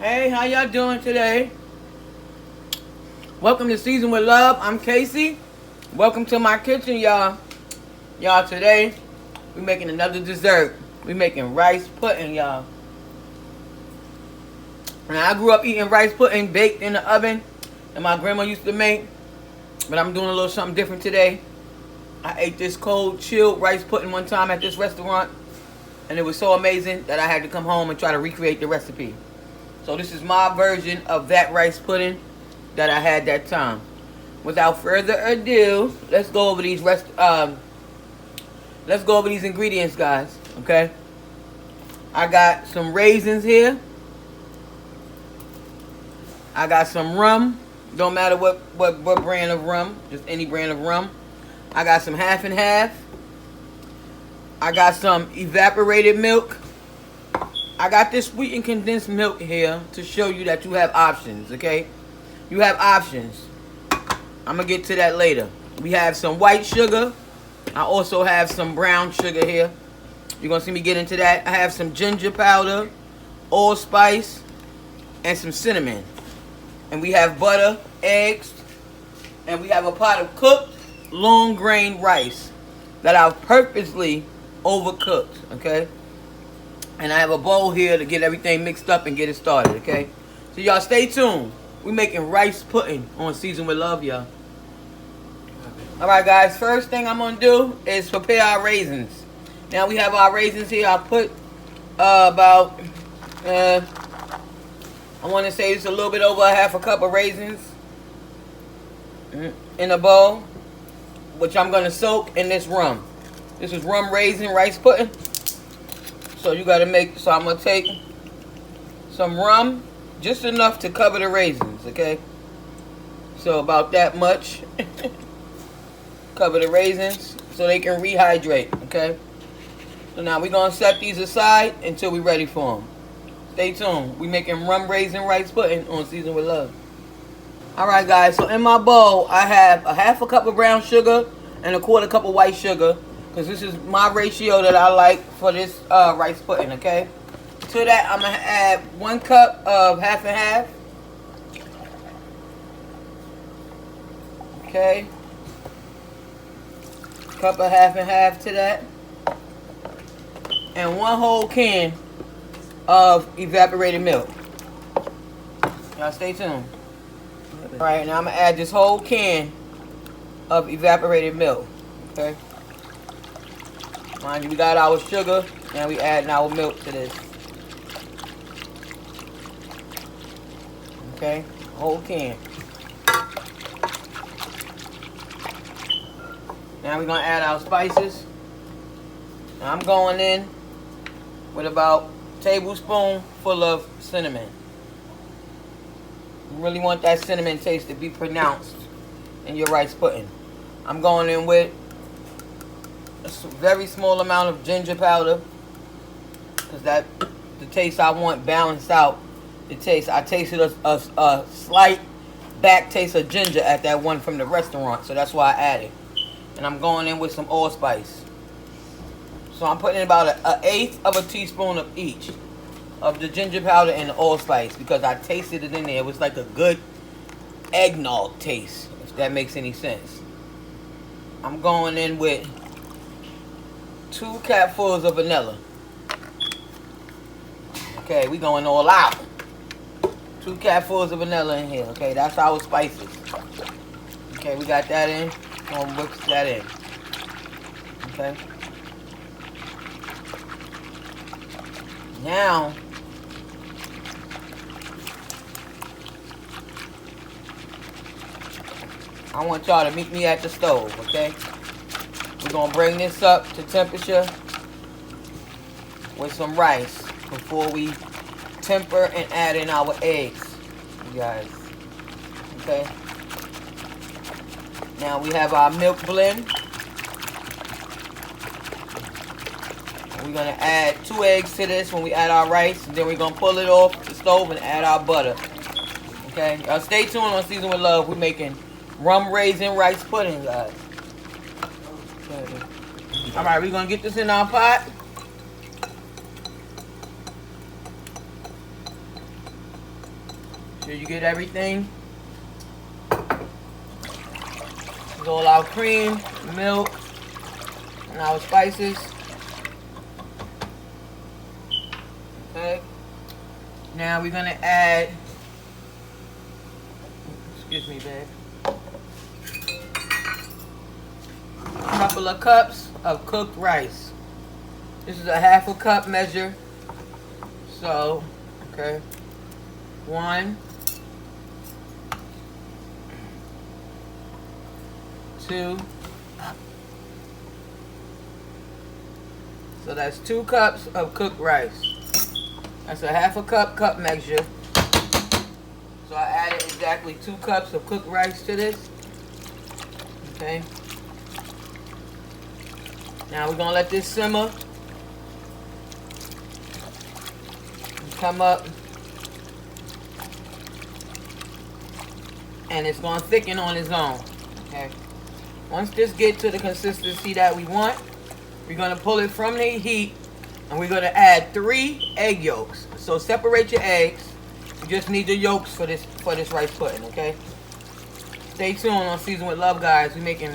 Hey, how y'all doing today? Welcome to Season with Love. I'm Casey. Welcome to my kitchen, y'all. Y'all, today we making another dessert. We making rice pudding, y'all. And I grew up eating rice pudding baked in the oven that my grandma used to make. But I'm doing a little something different today. I ate this cold, chilled rice pudding one time at this restaurant. And it was so amazing that I had to come home and try to recreate the recipe. So this is my version of that rice pudding that I had that time. Without further ado, let's go over these ingredients, guys. Okay. I got some raisins here. I got some rum. Don't matter what brand of rum, just any brand of rum. I got some half and half. I got some evaporated milk. I got this sweetened condensed milk here to show you that you have options, okay? You have options. I'm going to get to that later. We have some white sugar. I also have some brown sugar here. You're going to see me get into that. I have some ginger powder, allspice, and some cinnamon. And we have butter, eggs, and we have a pot of cooked long grain rice that I've purposely overcooked, okay? And I have a bowl here to get everything mixed up and get it started, okay? So y'all stay tuned. We're making rice pudding on Season with Love, y'all. Alright guys, first thing I'm going to do is prepare our raisins. Now we have our raisins here. I put about, I want to say it's a little bit over a half a cup of raisins in a bowl, which I'm going to soak in this rum. This is rum raisin rice pudding. So you got to make, so I'm going to take some rum, just enough to cover the raisins, okay? So about that much. Cover the raisins so they can rehydrate, okay? So now we're going to set these aside until we're ready for them. Stay tuned. We're making rum raisin rice pudding on Season with Love. Alright guys, so in my bowl I have a half a cup of brown sugar and a quarter cup of white sugar. Because this is my ratio that I like for this rice pudding, okay? To that, I'm going to add 1 cup of half and half. Okay. Cup of half and half to that. And 1 whole can of evaporated milk. Y'all stay tuned. Alright, now I'm going to add this whole can of evaporated milk. Okay. Mind you, we got our sugar, and we adding our milk to this. Okay, whole can. Now we're gonna add our spices. Now I'm going in with about a tablespoon full of cinnamon. You really want that cinnamon taste to be pronounced in your rice pudding. I'm going in with a very small amount of ginger powder, because that the taste I want balanced out the taste. I tasted a slight back taste of ginger at that one from the restaurant, so that's why I added. And I'm going in with some allspice. So I'm putting in about an eighth of a teaspoon of each of the ginger powder and the allspice, because I tasted it in there. It was like a good eggnog taste, if that makes any sense. I'm going in with 2 capfuls of vanilla. Okay, we going all out. 2 capfuls of vanilla in here. Okay, that's our spices. Okay, we got that in. Gonna mix that in. Okay. Now, I want y'all to meet me at the stove, okay? We're going to bring this up to temperature with some rice before we temper and add in our eggs, you guys. Okay? Now we have our milk blend. We're going to add 2 eggs to this when we add our rice. And then we're going to pull it off the stove and add our butter. Okay? Y'all stay tuned on Season with Love. We're making rum raisin rice pudding, guys. Okay. Alright, we're going to get this in our pot. Sure you get everything. This is all our cream, milk, and our spices. Okay. Now we're gonna add, excuse me, babe, a couple of cups of cooked rice. This is a half a cup measure. So, okay, 1, 2. So that's 2 cups of cooked rice. That's a half a cup measure. So I added exactly 2 cups of cooked rice to this. Okay. Now we're gonna let this simmer. Come up. And it's gonna thicken on its own. Okay. Once this gets to the consistency that we want, we're gonna pull it from the heat and we're gonna add 3 egg yolks. So separate your eggs. You just need the yolks for this rice pudding, okay? Stay tuned on Season with Love, guys. We're making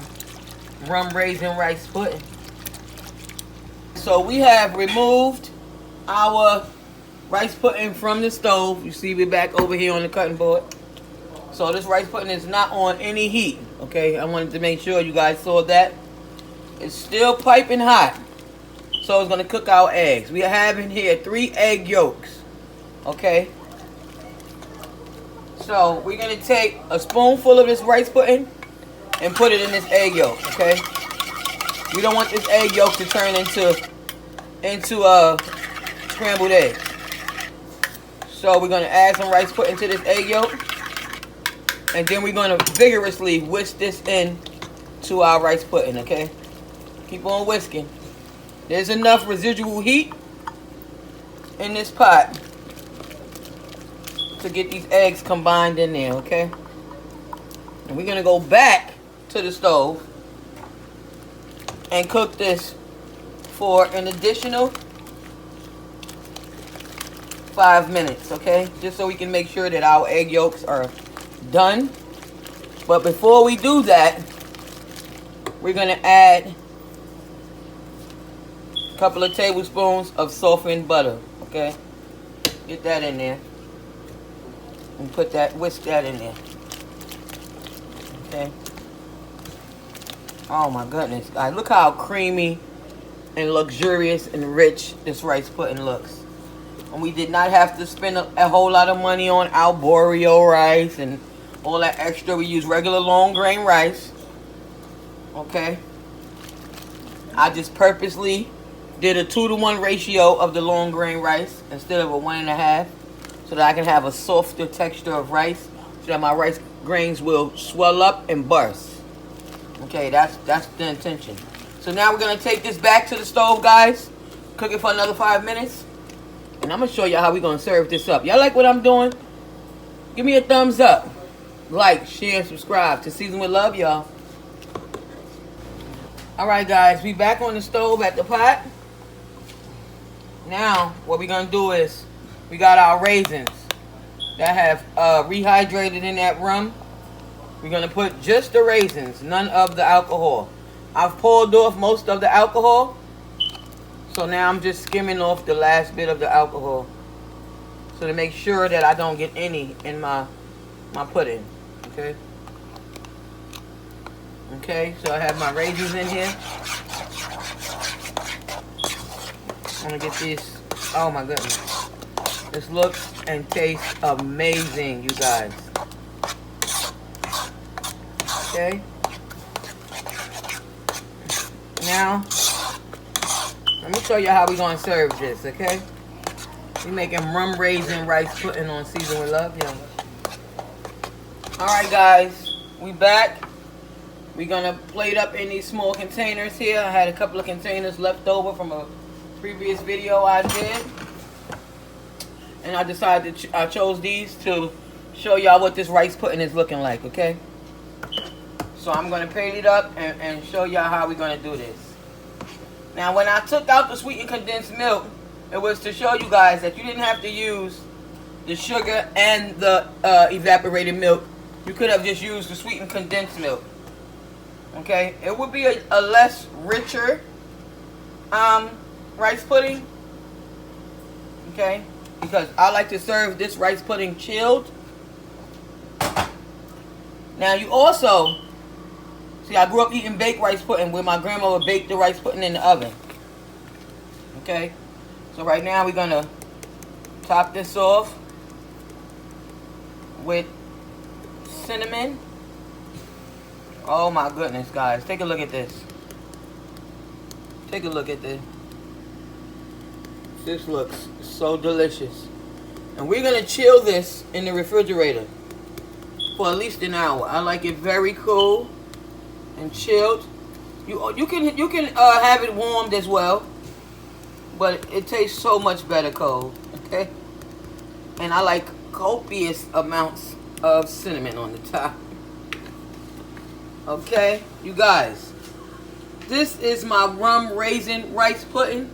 rum raisin rice pudding. So we have removed our rice pudding from the stove. You see we're back over here on the cutting board. So this rice pudding is not on any heat, okay? I wanted to make sure you guys saw that. It's still piping hot. So it's gonna cook our eggs. We have in here 3 egg yolks, okay? So we're gonna take a spoonful of this rice pudding and put it in this egg yolk, okay? We don't want this egg yolk to turn into scrambled eggs. So we're gonna add some rice pudding to this egg yolk, and then we're gonna vigorously whisk this in to our rice pudding, okay? Keep on whisking. There's enough residual heat in this pot to get these eggs combined in there, okay? And we're gonna go back to the stove and cook this for an additional 5 minutes, okay? Just so we can make sure that our egg yolks are done. But before we do that, we're gonna add a couple of tablespoons of softened butter, okay? Get that in there. And whisk that in there. Okay. Oh my goodness, guys, look how creamy and luxurious and rich this rice pudding looks. And we did not have to spend a whole lot of money on arborio rice and all that extra. We use regular long grain rice. Okay. I just purposely did a 2-to-1 ratio of the long grain rice instead of a 1.5, so that I can have a softer texture of rice, so that my rice grains will swell up and burst. Okay, that's the intention. So now we're gonna take this back to the stove, guys. Cook it for another 5 minutes. And I'm gonna show you how we're gonna serve this up. Y'all like what I'm doing? Give me a thumbs up. Like, share, and subscribe to Season with Love, y'all. Alright guys, we back on the stove at the pot. Now, what we're gonna do is, we got our raisins that have rehydrated in that rum. We're gonna put just the raisins, none of the alcohol. I've poured off most of the alcohol, so now I'm just skimming off the last bit of the alcohol, so to make sure that I don't get any in my pudding. Okay. Okay, so I have my raisins in here. I'm gonna get these. Oh my goodness, this looks and tastes amazing, you guys. Okay. Now, let me show you how we're going to serve this, okay? We're making rum raisin rice pudding on Season with Love, y'all. Alright guys, we back. We're going to plate up in these small containers here. I had a couple of containers left over from a previous video I did. And I decided I chose these to show y'all what this rice pudding is looking like, okay? So I'm going to plate it up and show y'all how we're going to do this. Now, when I took out the sweetened condensed milk, it was to show you guys that you didn't have to use the sugar and the evaporated milk. You could have just used the sweetened condensed milk. Okay, it would be a less richer rice pudding. Okay, because I like to serve this rice pudding chilled. Now you also see, I grew up eating baked rice pudding where my grandma would bake the rice pudding in the oven. Okay, so right now we're gonna top this off with cinnamon. Oh my goodness, guys, take a look at this. Take a look at this. This looks so delicious. And we're gonna chill this in the refrigerator for at least an hour. I like it very cool and chilled. You can have it warmed as well, but it tastes so much better cold. Okay, and I like copious amounts of cinnamon on the top. Okay, you guys, this is my rum raisin rice pudding.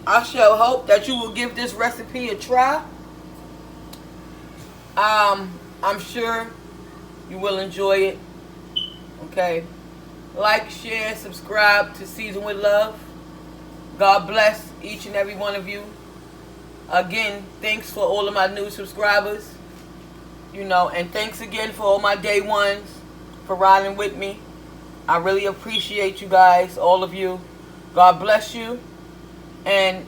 I shall hope that you will give this recipe a try. I'm sure you will enjoy it. Okay, like, share, subscribe to Season with Love. God bless each and every one of you. Again, thanks for all of my new subscribers. You know, and thanks again for all my day ones for riding with me. I really appreciate you guys, all of you. God bless you. And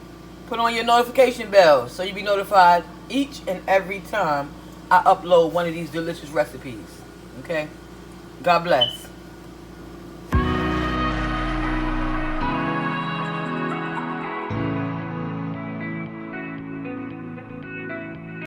put on your notification bell so you'll be notified each and every time I upload one of these delicious recipes. Okay? God bless.